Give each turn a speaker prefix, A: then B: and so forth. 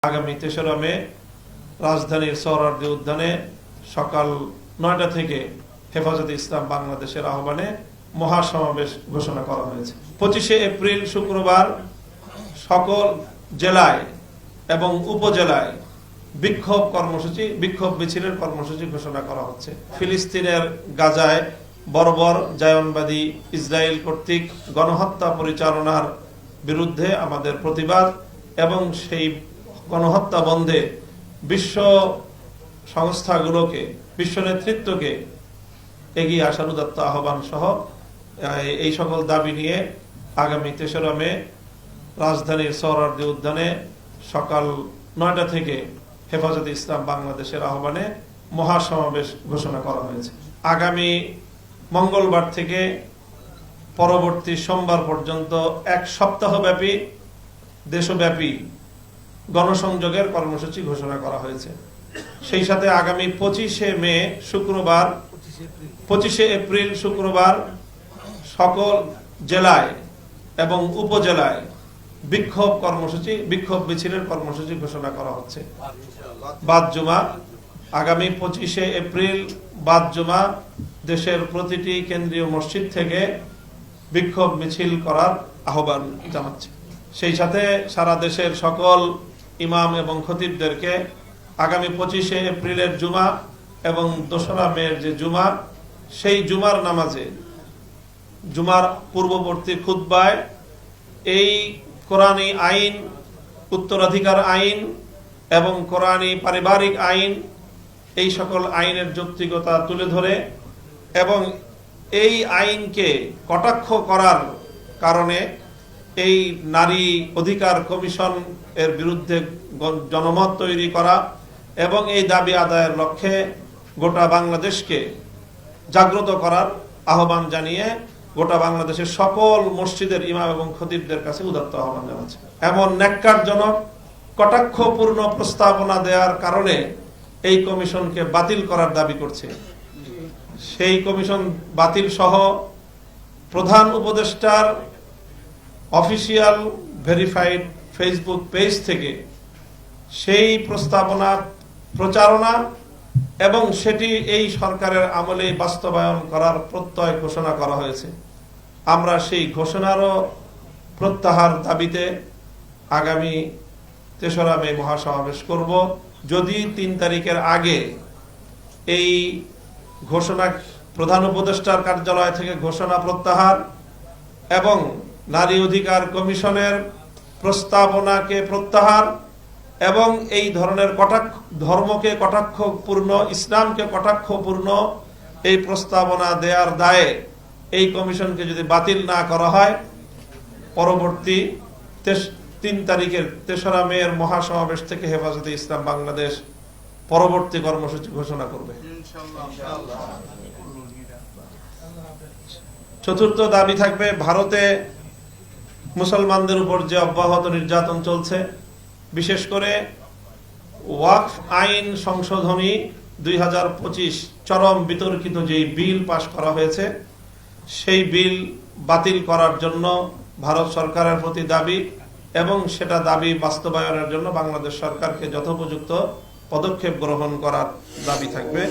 A: আগামী ৩রা মে রাজধানীর সোহরাওয়ার্দী উদ্যানে সকাল ৯টা থেকে হেফাজতে ইসলাম বাংলাদেশের আহ্বানে মহাসমাবেশ ঘোষণা করা হয়েছে। ২৫শে এপ্রিল শুক্রবার সকল জেলায় এবং উপজেলায় বিক্ষোভ মিছিলের কর্মসূচি ঘোষণা করা হচ্ছে। ফিলিস্তিনের গাজায় বর্বর জায়নবাদী ইসরায়েল কর্তৃক গণহত্যা পরিচালনার বিরুদ্ধে আমাদের প্রতিবাদ এবং সেই গণহত্যা বন্ধে বিশ্ব সংস্থাগুলোকে, বিশ্ব নেতৃত্বকে এগিয়ে আসার উদাত্ত আহ্বান সহ এই সকল দাবি নিয়ে আগামী ৩রা মে রাজধানীর সোহরাওয়ার্দী উদ্যানে সকাল ৯টা থেকে হেফাজতে ইসলাম বাংলাদেশের আহ্বানে মহাসমাবেশ ঘোষণা করা হয়েছে। আগামী মঙ্গলবার থেকে পরবর্তী সোমবার পর্যন্ত এক সপ্তাহব্যাপী দেশব্যাপী গণসংযোগের কর্মসূচি ঘোষণা করা হয়েছে। সেই সাথে আগামী ২৫শে এপ্রিল শুক্রবার সকল জেলায় এবং উপজেলায় বিক্ষোভ মিছিলের কর্মসূচি ঘোষণা করা হচ্ছে। বাদ জুমা আগামী ২৫শে এপ্রিল বাদ জুমা দেশের প্রতিটি কেন্দ্রীয় মসজিদ থেকে বিক্ষোভ মিছিল করার আহ্বান জানাচ্ছে। সেই সাথে সারা দেশের সকল ইমাম এবং খতিবদেরকে আগামী ২৫শে এপ্রিলের জুমা এবং ২রা মের যে জুমা, সেই জুমার নামাজে, জুমার পূর্ববর্তী খুতবায় এই কোরআনী আইন, উত্তরাধিকার আইন এবং কোরআনী পারিবারিক আইন, এই সকল আইনের যৌক্তিকতা তুলে ধরে এবং এই আইনকে কটাক্ষ করার কারণে এই নারী অধিকার কমিশন এর বিরুদ্ধে জনমত তৈরি করা এবং এই দাবি আদায়ের লক্ষ্যে গোটা বাংলাদেশকে জাগ্রত করার আহ্বান জানিয়ে গোটা বাংলাদেশের সকল মসজিদের ইমাম এবং খতিবদের কাছে উদাত্ত আহ্বান জানাচ্ছে। এমন ন্যাক্কারজনক কটাক্ষপূর্ণ প্রস্তাবনা দেওয়ার কারণে এই কমিশনকে বাতিল করার দাবি করছে। সেই কমিশন বাতিল সহ প্রধান উপদেষ্টার অফিসিয়াল ভেরিফাইড ফেসবুক পেজ থেকে সেই প্রস্তাবনা প্রচারণা এবং সেটি এই সরকারের আমলে বাস্তবায়ন করার প্রত্যয় ঘোষণা করা হয়েছে। আমরা সেই ঘোষণারও প্রত্যাহার দাবিতে আগামী ৩রা মে মহাসমাবেশ করব। যদি ৩ তারিখের আগে এই ঘোষণা, প্রধান উপদেষ্টার কার্যালয় থেকে ঘোষণা প্রত্যাহার এবং নারী অধিকার কমিশনের প্রস্তাবনাকে প্রত্যাহার এবং এই ধরনের ধর্মকে কটাক্ষপূর্ণ, ইসলামকে কটাক্ষপূর্ণ এই প্রস্তাবনা দেওয়ার দায়ে এই কমিশনকে যদি বাতিল না করা হয়, পরবর্তী ৩ তারিখের ৩রা মের মহাসমাবেশ থেকে হেফাজতে ইসলাম বাংলাদেশ পরবর্তী কর্মসূচি ঘোষণা করবে। চতুর্থ দাবি থাকবে, ভারতে মুসলমানদের উপর যে অব্যাহত নির্যাতন চলছে, বিশেষ করে ওয়াকফ আইন সংশোধনী ২০২৫ চরম বিতর্কিত যে বিল পাশ করা হয়েছে, সেই বিল বাতিল করার জন্য ভারত সরকারের প্রতি দাবি এবং সেটা দাবি বাস্তবায়নের জন্য বাংলাদেশ সরকারকে যথোপযুক্ত পদক্ষেপ গ্রহণ করার দাবি থাকবে।